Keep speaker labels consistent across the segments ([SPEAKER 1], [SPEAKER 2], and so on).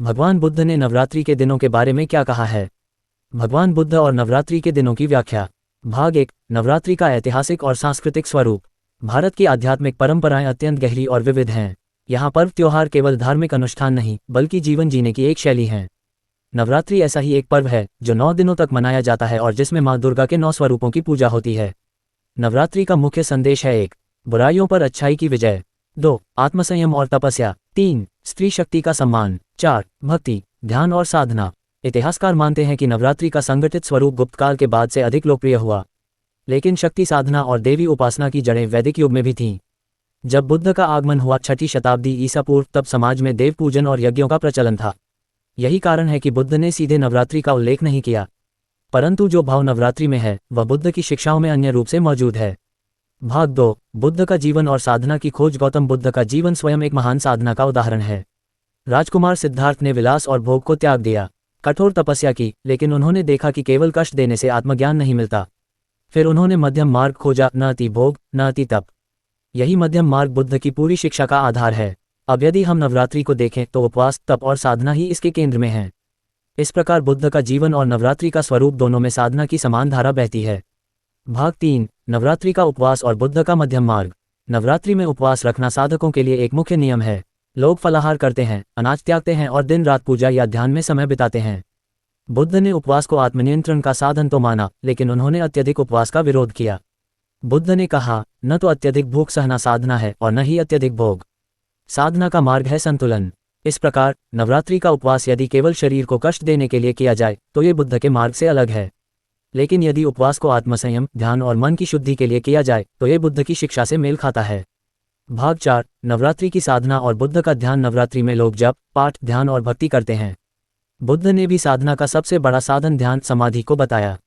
[SPEAKER 1] भगवान बुद्ध ने नवरात्रि के दिनों के बारे में क्या कहा है? भगवान बुद्ध और नवरात्रि के दिनों की व्याख्या। भाग 1। नवरात्रि का ऐतिहासिक और सांस्कृतिक स्वरूप। भारत की आध्यात्मिक परंपराएं अत्यंत गहरी और विविध हैं। यहाँ पर्व त्योहार केवल धार्मिक अनुष्ठान नहीं, बल्कि जीवन जीने की एक शैली हैं। नवरात्रि ऐसा ही एक पर्व है जो 9 दिनों तक मनाया जाता है और जिसमें माँ दुर्गा के 9 स्वरूपों की पूजा होती है। नवरात्रि का मुख्य संदेश है: 1. बुराइयों पर अच्छाई की विजय। 2. आत्मसंयम और तपस्या। 3. स्त्री शक्ति का सम्मान। 4. भक्ति, ध्यान और साधना। इतिहासकार मानते हैं कि नवरात्रि का संगठित स्वरूप गुप्त काल के बाद से अधिक लोकप्रिय हुआ, लेकिन शक्ति साधना और देवी उपासना की जड़ें वैदिक युग में भी थीं। जब बुद्ध का आगमन हुआ 6ठी शताब्दी ईसा पूर्व, तब समाज में देव पूजन और यज्ञों का प्रचलन था। यही कारण है कि बुद्ध ने सीधे नवरात्रि का उल्लेख नहीं किया, परंतु जो भाव नवरात्रि में है वह बुद्ध की शिक्षाओं में अन्य रूप से मौजूद है। भाग 2। बुद्ध का जीवन और साधना की खोज। गौतम बुद्ध का जीवन स्वयं एक महान साधना का उदाहरण है। राजकुमार सिद्धार्थ ने विलास और भोग को त्याग दिया, कठोर तपस्या की, लेकिन उन्होंने देखा कि केवल कष्ट देने से आत्मज्ञान नहीं मिलता। फिर उन्होंने मध्यम मार्ग खोजा, न अति भोग न अति तप। यही मध्यम मार्ग बुद्ध की पूरी शिक्षा का आधार है। अब यदि हम नवरात्रि को देखें तो उपवास, तप और साधना ही इसके केंद्र में हैं। इस प्रकार बुद्ध का जीवन और नवरात्रि का स्वरूप दोनों में साधना की समान धारा बहती है। भाग 3। नवरात्रि का उपवास और बुद्ध का मध्यम मार्ग। नवरात्रि में उपवास रखना साधकों के लिए एक मुख्य नियम है। लोग फलाहार करते हैं, अनाज त्यागते हैं और दिन रात पूजा या ध्यान में समय बिताते हैं। बुद्ध ने उपवास को आत्मनियंत्रण का साधन तो माना, लेकिन उन्होंने अत्यधिक उपवास का विरोध किया। बुद्ध ने कहा, न तो अत्यधिक भूख सहना साधना है और न ही अत्यधिक भोग। साधना का मार्ग है संतुलन। इस प्रकार नवरात्रि का उपवास यदि केवल शरीर को कष्ट देने के लिए किया जाए तो ये बुद्ध के मार्ग से अलग है, लेकिन यदि उपवास को आत्मसंयम, ध्यान और मन की शुद्धि के लिए किया जाए तो ये बुद्ध की शिक्षा से मेल खाता है। भाग 4। नवरात्रि की साधना और बुद्ध का ध्यान। नवरात्रि में लोग जप, पाठ, ध्यान और भक्ति करते हैं। बुद्ध ने भी साधना का सबसे बड़ा साधन ध्यान समाधि को बताया।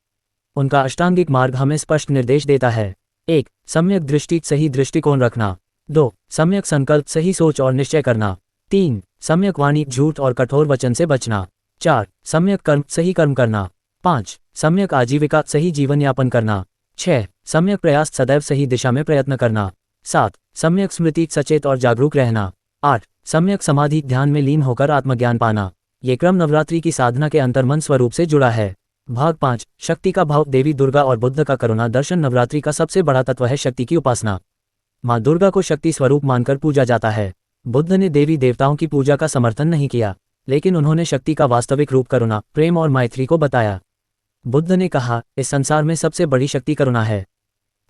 [SPEAKER 1] उनका अष्टांगिक मार्ग हमें स्पष्ट निर्देश देता है: 1. सम्यक दृष्टि, सही दृष्टिकोण रखना। 2. सम्यक संकल्प, सही सोच और निश्चय करना। 3. सम्यक वाणी, झूठ और कठोर वचन से बचना। 4. सम्यक कर्म, सही कर्म करना। 5. सम्यक आजीविका, सही जीवन यापन करना। 6. सम्यक प्रयास, सदैव सही दिशा में प्रयत्न करना। 7. सम्यक स्मृति, सचेत और जागरूक रहना। 8. सम्यक समाधि, ध्यान में लीन होकर आत्मज्ञान पाना। ये क्रम नवरात्रि की साधना के अंतर्मन स्वरूप से जुड़ा है। भाग 5। शक्ति का भाव। देवी दुर्गा और बुद्ध का करुणा दर्शन। नवरात्रि का सबसे बड़ा तत्व है शक्ति की उपासना। माँ दुर्गा को शक्ति स्वरूप मानकर पूजा जाता है। बुद्ध ने देवी देवताओं की पूजा का समर्थन नहीं किया, लेकिन उन्होंने शक्ति का वास्तविक रूप करुणा, प्रेम और मैत्री को बताया। बुद्ध ने कहा, इस संसार में सबसे बड़ी शक्ति करुणा है।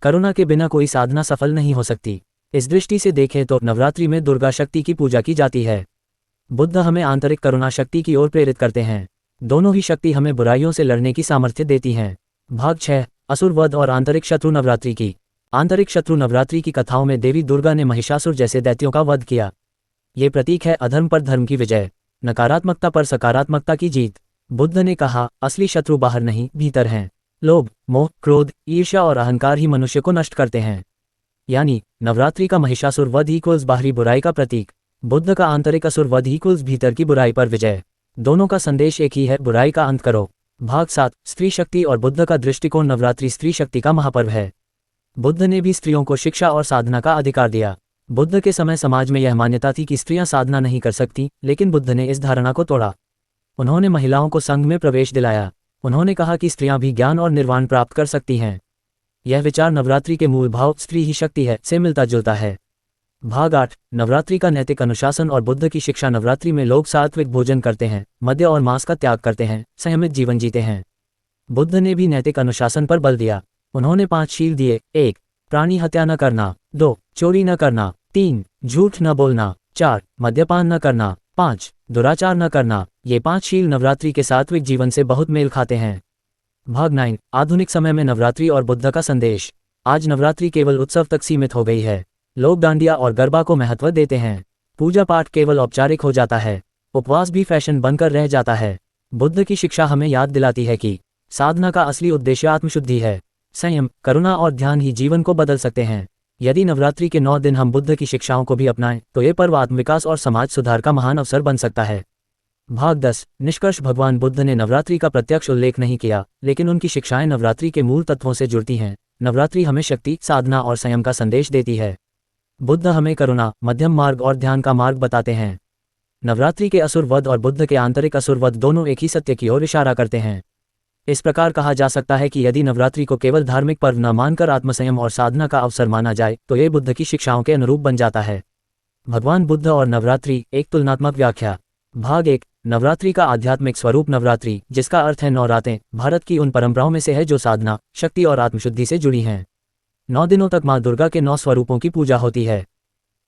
[SPEAKER 1] करुणा के बिना कोई साधना सफल नहीं हो सकती। इस दृष्टि से देखें तो नवरात्रि में दुर्गा शक्ति की पूजा की जाती है। बुद्ध हमें आंतरिक करुणा शक्ति की ओर प्रेरित करते हैं। दोनों ही शक्ति हमें बुराइयों से लड़ने की सामर्थ्य देती हैं। भाग 6। असुर वध और आंतरिक शत्रु। नवरात्रि की आंतरिक शत्रु। नवरात्रि की कथाओं में देवी दुर्गा ने महिषासुर जैसे दैत्यों का वध किया। ये प्रतीक है अधर्म पर धर्म की विजय, नकारात्मकता पर सकारात्मकता की जीत। बुद्ध ने कहा, असली शत्रु बाहर नहीं, भीतर हैं। लोभ, मोह, क्रोध, ईर्ष्या और अहंकार ही मनुष्य को नष्ट करते हैं। यानी नवरात्रि का महिषासुर वध इक्वल्स बाहरी बुराई का प्रतीक, बुद्ध का आंतरिक असुर वध इक्वल्स भीतर की बुराई पर विजय। दोनों का संदेश एक ही है, बुराई का अंत करो। भाग 7। स्त्री शक्ति और बुद्ध का दृष्टिकोण। नवरात्रि स्त्री शक्ति का महापर्व है। बुद्ध ने भी स्त्रियों को शिक्षा और साधना का अधिकार दिया। बुद्ध के समय समाज में यह मान्यता थी कि स्त्रियां साधना नहीं कर सकती, लेकिन बुद्ध ने इस धारणा को तोड़ा। उन्होंने महिलाओं को संघ में प्रवेश दिलाया। उन्होंने कहा कि स्त्रियां भी ज्ञान और निर्वाण प्राप्त कर सकती हैं। यह विचार नवरात्रि के मूल भाव स्त्री ही शक्ति है से मिलता जुलता है। भाग 8। नवरात्रि का नैतिक अनुशासन और बुद्ध की शिक्षा। नवरात्रि में लोग सात्विक भोजन करते हैं, मद्य और मांस का त्याग करते हैं, संयमित जीवन जीते हैं। बुद्ध ने भी नैतिक अनुशासन पर बल दिया। उन्होंने 5 शील दिए: 1. प्राणी हत्या न करना। 2. चोरी न करना। 3. झूठ न बोलना। 4. मद्यपान न करना। 5. दुराचार न करना। ये 5 शील नवरात्रि के सात्विक जीवन से बहुत मेल खाते हैं। भाग 9। आधुनिक समय में नवरात्रि और बुद्ध का संदेश। आज नवरात्रि केवल उत्सव तक सीमित हो गई है। लोग डांडिया और गरबा को महत्व देते हैं। पूजा पाठ केवल औपचारिक हो जाता है। उपवास भी फैशन बनकर रह जाता है। बुद्ध की शिक्षा हमें याद दिलाती है कि साधना का असली उद्देश्य आत्मशुद्धि है। संयम, करुणा और ध्यान ही जीवन को बदल सकते हैं। यदि नवरात्रि के 9 दिन हम बुद्ध की शिक्षाओं को भी अपनाएं तो ये पर्व आत्मविकास और समाज सुधार का महान अवसर बन सकता है। भाग 10। निष्कर्ष। भगवान बुद्ध ने नवरात्रि का प्रत्यक्ष उल्लेख नहीं किया, लेकिन उनकी शिक्षाएं नवरात्रि के मूल तत्वों से जुड़ती हैं। नवरात्रि हमें शक्ति, साधना और संयम का संदेश देती है। बुद्ध हमें करुणा, मध्यम मार्ग और ध्यान का मार्ग बताते हैं। नवरात्रि के असुर वध और बुद्ध के आंतरिक असुर वध दोनों एक ही सत्य की ओर इशारा करते हैं। इस प्रकार कहा जा सकता है कि यदि नवरात्रि को केवल धार्मिक पर्व न मानकर आत्मसंयम और साधना का अवसर माना जाए तो ये बुद्ध की शिक्षाओं के अनुरूप बन जाता है। भगवान बुद्ध और नवरात्रि, एक तुलनात्मक व्याख्या। भाग 1। नवरात्रि का आध्यात्मिक स्वरूप। नवरात्रि, जिसका अर्थ है 9 रातें, भारत की उन परंपराओं में से है जो साधना, शक्ति और आत्मशुद्धि से जुड़ी हैं। 9 दिनों तक माँ दुर्गा के 9 स्वरूपों की पूजा होती है।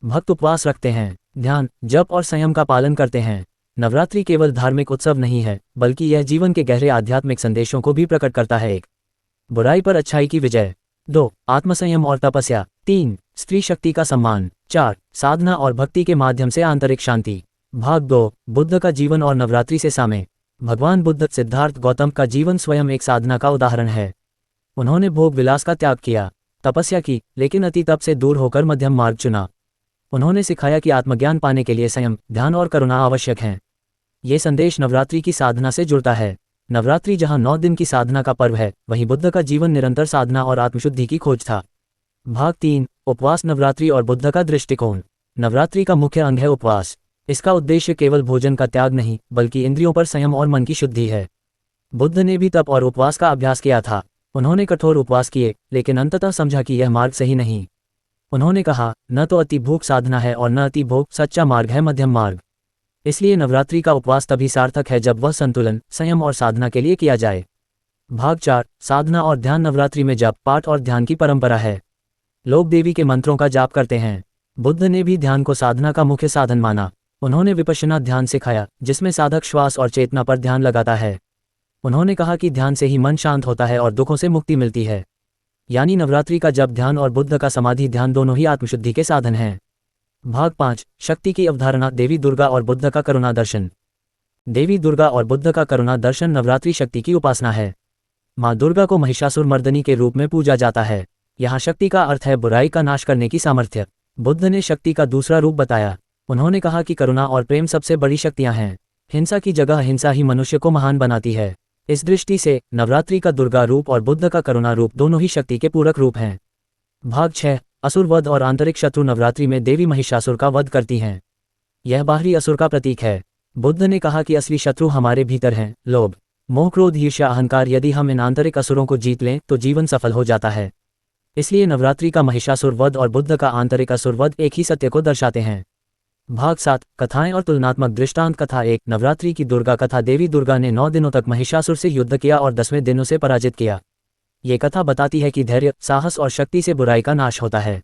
[SPEAKER 1] भक्त उपवास रखते हैं, ध्यान, जप और संयम का पालन करते हैं। नवरात्रि केवल धार्मिक उत्सव नहीं है, बल्कि यह जीवन के गहरे आध्यात्मिक संदेशों को भी प्रकट करता है। 1। बुराई पर अच्छाई की विजय। 2। आत्मसंयम और तपस्या। 3। स्त्री शक्ति का सम्मान। 4। साधना और भक्ति के माध्यम से आंतरिक शांति। भाग 2। बुद्ध का जीवन और नवरात्रि से सामय। भगवान बुद्ध सिद्धार्थ गौतम का जीवन स्वयं एक साधना का उदाहरण है। उन्होंने भोग विलास का त्याग किया, तपस्या की, लेकिन अति तप से दूर होकर मध्यम मार्ग चुना। उन्होंने सिखाया कि आत्मज्ञान पाने के लिए संयम, ध्यान और करुणा आवश्यक हैं। ये संदेश नवरात्रि की साधना से जुड़ता है। नवरात्रि जहां 9 दिन की साधना का पर्व है, वहीं बुद्ध का जीवन निरंतर साधना और आत्मशुद्धि की खोज था। भाग 3। उपवास। नवरात्रि और बुद्ध का दृष्टिकोण। नवरात्रि का मुख्य अंग है उपवास। इसका उद्देश्य केवल भोजन का त्याग नहीं, बल्कि इंद्रियों पर संयम और मन की शुद्धि है। बुद्ध ने भी तप और उपवास का अभ्यास किया था। उन्होंने कठोर उपवास किए, लेकिन अंततः समझा कि यह मार्ग सही नहीं। उन्होंने कहा, न तो अति भूख साधना है और न अति भोग, सच्चा मार्ग है मध्यम मार्ग। इसलिए नवरात्रि का उपवास तभी सार्थक है जब वह संतुलन, संयम और साधना के लिए किया जाए। भाग 4। साधना और ध्यान। नवरात्रि में जप, पाठ और ध्यान की परंपरा है। लोग देवी के मंत्रों का जाप करते हैं। बुद्ध ने भी ध्यान को साधना का मुख्य साधन माना। उन्होंने विपश्यना ध्यान सिखाया, जिसमें साधक श्वास और चेतना पर ध्यान लगाता है। उन्होंने कहा कि ध्यान से ही मन शांत होता है और दुखों से मुक्ति मिलती है। यानी नवरात्रि का जप ध्यान और बुद्ध का समाधि ध्यान दोनों ही आत्मशुद्धि के साधन हैं। भाग 5। शक्ति की अवधारणा। देवी दुर्गा और बुद्ध का करुणा दर्शन। देवी दुर्गा और बुद्ध का करुणा दर्शन नवरात्रि शक्ति की उपासना है। माँ दुर्गा को महिषासुर मर्दनी के रूप में पूजा जाता है। यहाँ शक्ति का अर्थ है बुराई का नाश करने की सामर्थ्य। बुद्ध ने शक्ति का दूसरा रूप बताया। उन्होंने कहा कि करुणा और प्रेम सबसे बड़ी शक्तियाँ हैं। हिंसा की जगह हिंसा ही मनुष्य को महान बनाती है। इस दृष्टि से नवरात्रि का दुर्गा रूप और बुद्ध का करुणा रूप दोनों ही शक्ति के पूरक रूप हैं। भाग 6। असुर वध और आंतरिक शत्रु। नवरात्रि में देवी महिषासुर का वध करती हैं। यह बाहरी असुर का प्रतीक है। बुद्ध ने कहा कि असली शत्रु हमारे भीतर हैं, लोभ, मोह, क्रोध, ईर्ष्या, अहंकार। यदि हम इन आंतरिक असुरों को जीत लें तो जीवन सफल हो जाता है। इसलिए नवरात्रि का महिषासुर वध और बुद्ध का आंतरिक असुर वध एक ही सत्य को दर्शाते हैं। भाग 7। कथाएं और तुलनात्मक दृष्टांत। कथा 1। नवरात्रि की दुर्गा कथा। देवी दुर्गा ने 9 दिनों तक महिषासुर से युद्ध किया और 10वें दिन उसे पराजित किया। ये कथा बताती है कि धैर्य, साहस और शक्ति से बुराई का नाश होता है।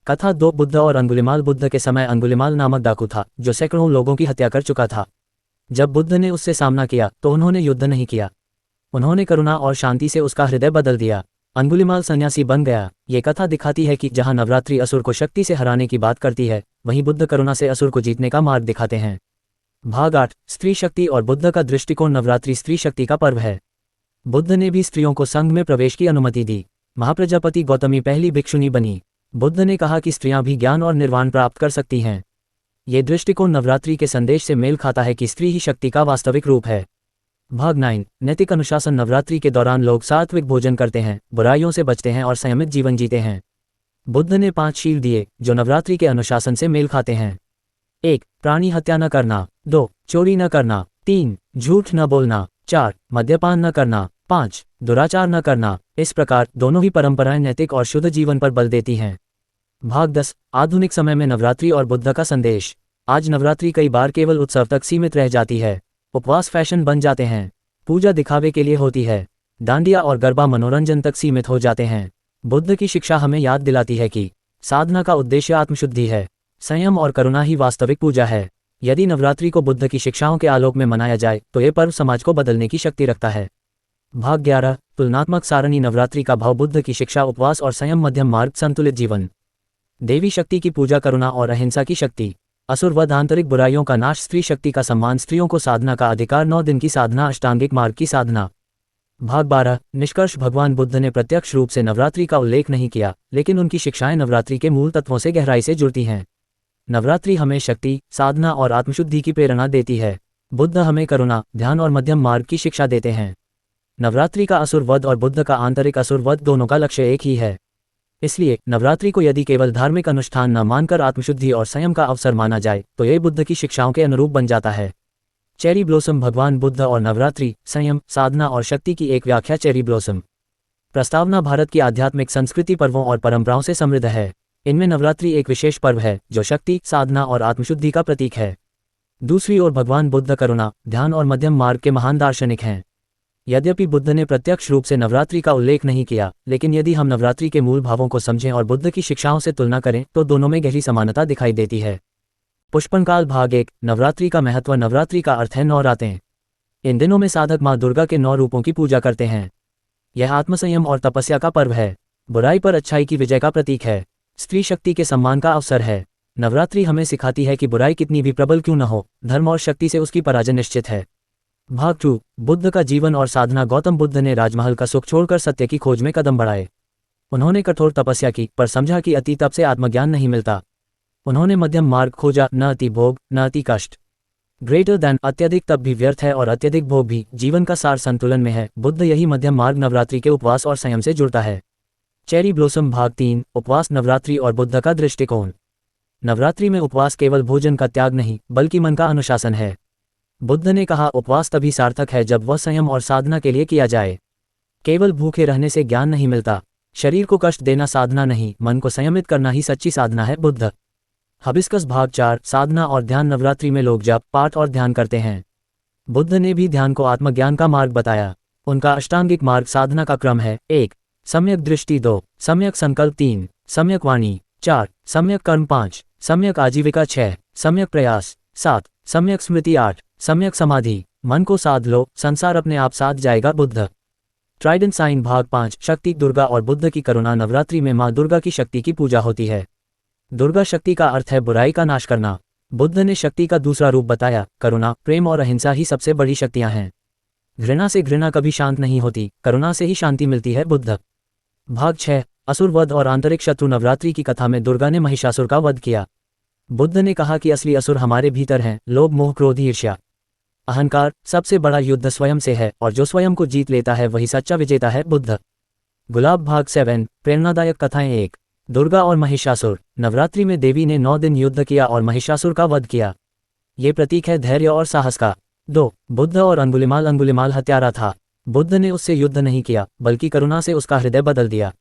[SPEAKER 1] कथा 2। बुद्ध और अंगुलिमाल। बुद्ध के समय अंगुलिमाल नामक डाकू था, जो सैकड़ों लोगों की हत्या कर चुका था। जब बुद्ध ने उससे सामना किया तो उन्होंने युद्ध नहीं किया। उन्होंने करुणा और शांति से उसका हृदय बदल दिया। अंगुलिमाल सन्यासी बन गया। ये कथा दिखाती है कि जहां नवरात्रि असुर को शक्ति से हराने की बात करती है, वहीं बुद्ध करुणा से असुर को जीतने का मार्ग दिखाते हैं। भाग 8। स्त्री शक्ति और बुद्ध का दृष्टिकोण। नवरात्रि स्त्री शक्ति का पर्व है। बुद्ध ने भी स्त्रियों को संघ में प्रवेश की अनुमति दी। महाप्रजापति गौतमी पहली भिक्षुणी बनी। बुद्ध ने कहा कि स्त्रियां भी ज्ञान और निर्वाण प्राप्त कर सकती हैं। ये दृष्टिकोण नवरात्रि के संदेश से मेल खाता है कि स्त्री ही शक्ति का वास्तविक रूप है। भाग 9। नैतिक अनुशासन। नवरात्रि के दौरान लोग सात्विक भोजन करते हैं, बुराइयों से बचते हैं और संयमित जीवन जीते हैं। बुद्ध ने 5 शील दिए जो नवरात्रि के अनुशासन से मेल खाते हैं। 1. प्राणी हत्या न करना। 2. चोरी न करना। 3. झूठ न बोलना। 4. मद्यपान न करना। 5. दुराचार न करना। इस प्रकार दोनों ही परंपराएं नैतिक और शुद्ध जीवन पर बल देती हैं। भाग 10। आधुनिक समय में नवरात्रि और बुद्ध का संदेश। आज नवरात्रि कई बार केवल उत्सव तक सीमित रह जाती है। उपवास फैशन बन जाते हैं। पूजा दिखावे के लिए होती है। डांडिया और गरबा मनोरंजन तक सीमित हो जाते हैं। बुद्ध की शिक्षा हमें याद दिलाती है कि साधना का उद्देश्य आत्मशुद्धि है, संयम और करुणा ही वास्तविक पूजा है। यदि नवरात्रि को बुद्ध की शिक्षाओं के आलोक में मनाया जाए तो ये पर्व समाज को बदलने की शक्ति रखता है। भाग 11। तुलनात्मक सारणी। नवरात्रि का भाव। बुद्ध की शिक्षा, उपवास और संयम, मध्यम मार्ग, संतुलित जीवन। देवी शक्ति की पूजा, करुणा और अहिंसा की शक्ति। असुर वध, आंतरिक बुराइयों का नाश, स्त्री शक्ति का सम्मान, स्त्रियों को साधना का अधिकार, 9 दिन की साधना, अष्टांगिक मार्ग की साधना। भाग 12। निष्कर्ष। भगवान बुद्ध ने प्रत्यक्ष रूप से नवरात्रि का उल्लेख नहीं किया, लेकिन उनकी शिक्षाएं नवरात्रि के मूल तत्वों से गहराई से जुड़ती हैं। नवरात्रि हमें शक्ति, साधना और आत्मशुद्धि की प्रेरणा देती है। बुद्ध हमें करुणा, ध्यान और मध्यम मार्ग की शिक्षा देते हैं। नवरात्रि का असुर वध और बुद्ध का आंतरिक असुर वध दोनों का लक्ष्य एक ही है। इसलिए नवरात्रि को यदि केवल धार्मिक अनुष्ठान न मानकर आत्मशुद्धि और संयम का अवसर माना जाए तो ये बुद्ध की शिक्षाओं के अनुरूप बन जाता है। चेरी ब्लॉसम भगवान बुद्ध और नवरात्रि, संयम, साधना और शक्ति की एक व्याख्या। चेरी ब्लॉसम प्रस्तावना भारत की आध्यात्मिक संस्कृति पर्वों और परंपराओं से समृद्ध है। इनमें नवरात्रि एक विशेष पर्व है जो शक्ति, साधना और आत्मशुद्धि का प्रतीक है। दूसरी ओर भगवान बुद्ध करुणा, ध्यान और मध्यम मार्ग के महान दार्शनिक हैं। यद्यपि बुद्ध ने प्रत्यक्ष रूप से नवरात्रि का उल्लेख नहीं किया, लेकिन यदि हम नवरात्रि के मूल भावों को समझें और बुद्ध की शिक्षाओं से तुलना करें तो दोनों में गहरी समानता दिखाई देती है। पुष्पनकाल भाग 1। नवरात्रि का महत्व। नवरात्रि का अर्थ है 9 रातें। इन दिनों में साधक माँ दुर्गा के 9 रूपों की पूजा करते हैं। यह आत्मसंयम और तपस्या का पर्व है। बुराई पर अच्छाई की विजय का प्रतीक है। स्त्री शक्ति के सम्मान का अवसर है। नवरात्रि हमें सिखाती है कि बुराई कितनी भी प्रबल क्यों न हो, धर्म और शक्ति से उसकी पराजय निश्चित है। भाग 2। बुद्ध का जीवन और साधना। गौतम बुद्ध ने राजमहल का सुख छोड़कर सत्य की खोज में कदम बढ़ाए। उन्होंने कठोर तपस्या की, पर समझा कि अति तप से आत्मज्ञान नहीं मिलता। उन्होंने मध्यम मार्ग खोजा, न अति भोग न अति कष्ट। Greater than. अत्यधिक तप भी व्यर्थ है और अत्यधिक भोग भी। जीवन का सार संतुलन में है। बुद्ध यही मध्यम मार्ग नवरात्रि के उपवास और संयम से जुड़ता है। चेरी ब्लॉसम भाग 3। उपवास, नवरात्रि और बुद्ध का दृष्टिकोण। नवरात्रि में उपवास केवल भोजन का त्याग नहीं बल्कि मन का अनुशासन है। बुद्ध ने कहा, उपवास तभी सार्थक है जब वह संयम और साधना के लिए किया जाए। केवल भूखे रहने से ज्ञान नहीं मिलता। शरीर को कष्ट देना साधना नहीं, मन को संयमित करना ही सच्ची साधना है। बुद्ध हबिस्कस भाग 4। साधना और ध्यान। नवरात्रि में लोग जप, पाठ और ध्यान करते हैं। बुद्ध ने भी ध्यान को आत्मज्ञान का मार्ग बताया। उनका अष्टांगिक मार्ग साधना का क्रम है। 1. सम्यक दृष्टि। 2. सम्यक संकल्प। 3. सम्यक वाणी। 4. सम्यक कर्म। 5. सम्यक आजीविका। 6. सम्यक प्रयास। 7. सम्यक स्मृति। 8. सम्यक समाधि। मन को साध लो, संसार अपने आप साध जाएगा। बुद्ध ट्राइडेंट साइन भाग 5। शक्ति, दुर्गा और बुद्ध की करुणा। नवरात्रि में माँ दुर्गा की शक्ति की पूजा होती है। दुर्गा शक्ति का अर्थ है बुराई का नाश करना। बुद्ध ने शक्ति का दूसरा रूप बताया। करुणा, प्रेम और अहिंसा ही सबसे बड़ी शक्तियां हैं। घृणा से घृणा कभी शांत नहीं होती, करुणा से ही शांति मिलती है। बुद्ध भाग 6। असुर वध और आंतरिक शत्रु। नवरात्रि की कथा में दुर्गा ने महिषासुर का वध किया। बुद्ध ने कहा कि असली असुर हमारे भीतर हैं। लोभ, मोह, क्रोध, ईर्ष्या, अहंकार। सबसे बड़ा युद्ध स्वयं से है और जो स्वयं को जीत लेता है वही सच्चा विजेता है। बुद्ध गुलाब भाग 7। प्रेरणादायक कथाएं। 1. दुर्गा और महिषासुर। नवरात्रि में देवी ने 9 दिन युद्ध किया और महिषासुर का वध किया। ये प्रतीक है धैर्य और साहस का। 2. बुद्ध और अंगुलिमाल। अंगुलिमाल हत्यारा था। बुद्ध ने उससे युद्ध नहीं किया बल्कि करुणा से उसका हृदय बदल दिया।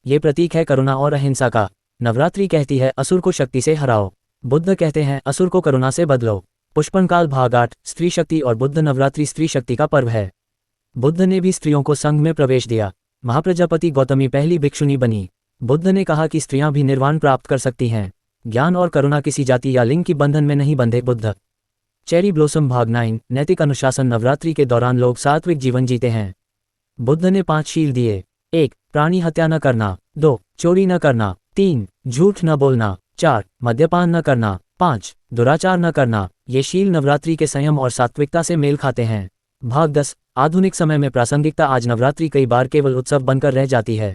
[SPEAKER 1] ये प्रतीक है करुणा और अहिंसा का। नवरात्रि कहती है असुर को शक्ति से हराओ। बुद्ध कहते हैं असुर को करुणा से बदलो। पुष्पनकाल भाग 8। स्त्री शक्ति और बुद्ध। नवरात्रि स्त्री शक्ति का पर्व है। बुद्ध ने भी स्त्रियों को संघ में प्रवेश दिया। महाप्रजापति गौतमी पहली भिक्षुणी बनी। बुद्ध ने कहा कि स्त्रियां भी निर्वाण प्राप्त कर सकती हैं। ज्ञान और करुणा किसी जाति या लिंग की बंधन में नहीं बंधे। बुद्ध चेरी ब्लॉसम भाग 9। नैतिक अनुशासन। नवरात्रि के दौरान लोग सात्विक जीवन जीते हैं। बुद्ध ने 5 शील दिए। 1. प्राणी हत्या न करना। 2. चोरी न करना। 3. झूठ न बोलना। 4. मद्यपान न करना। 5. दुराचार न करना। ये शील नवरात्रि के संयम और सात्विकता से मेल खाते हैं। भाग 10। आधुनिक समय में प्रासंगिकता। आज नवरात्रि कई बार केवल उत्सव बनकर रह जाती है।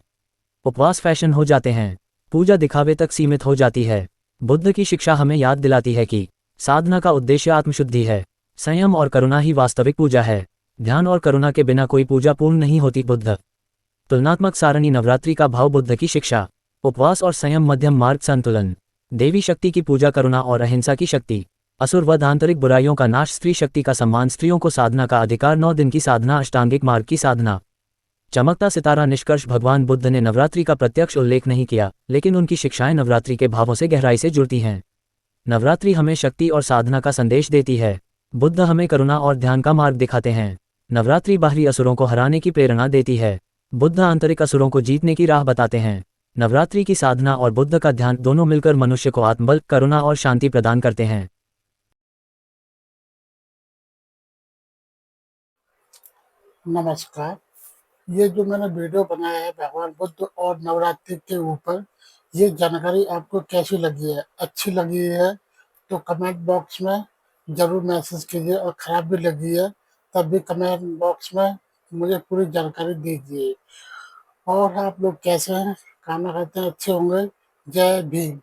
[SPEAKER 1] उपवास फैशन हो जाते हैं। पूजा दिखावे तक सीमित हो जाती है। बुद्ध की शिक्षा हमें याद दिलाती है कि साधना का उद्देश्य आत्मशुद्धि है। संयम और करुणा ही वास्तविक पूजा है। ध्यान और करुणा के बिना कोई पूजा पूर्ण नहीं होती। बुद्ध तुलनात्मक सारणी। नवरात्रि का भाव। बुद्ध की शिक्षा। उपवास और संयम। मध्यम मार्ग। संतुलन। देवी शक्ति की पूजा। करुणा और अहिंसा की शक्ति। असुर वध। आंतरिक बुराइयों का नाश। स्त्री शक्ति का सम्मान। स्त्रियों को साधना का अधिकार। 9 दिन की साधना। अष्टांगिक मार्ग की साधना। चमकता सितारा। निष्कर्ष। भगवान बुद्ध ने नवरात्रि का प्रत्यक्ष उल्लेख नहीं किया, लेकिन उनकी शिक्षाएं नवरात्रि के भावों से गहराई से जुड़ती हैं। नवरात्रि हमें शक्ति और साधना का संदेश देती है। बुद्ध हमें करुणा और ध्यान का मार्ग दिखाते हैं। नवरात्रि बाहरी असुरों को हराने की प्रेरणा देती है। बुद्ध आंतरिक असुरों को जीतने की राह बताते हैं। नवरात्रि की साधना और बुद्ध का ध्यान दोनों मिलकर मनुष्य को आत्मबल, करुणा और शांति प्रदान करते हैं।
[SPEAKER 2] नमस्कार। ये जो मैंने वीडियो बनाया है भगवान बुद्ध और नवरात्रि के ऊपर, ये जानकारी आपको कैसी लगी है? अच्छी लगी है तो कमेंट बॉक्स में ज़रूर मैसेज कीजिए, और ख़राब भी लगी है तब भी कमेंट बॉक्स में मुझे पूरी जानकारी दीजिए। और आप लोग कैसे हैं? खाना खाते हैं अच्छे होंगे। जय भीम।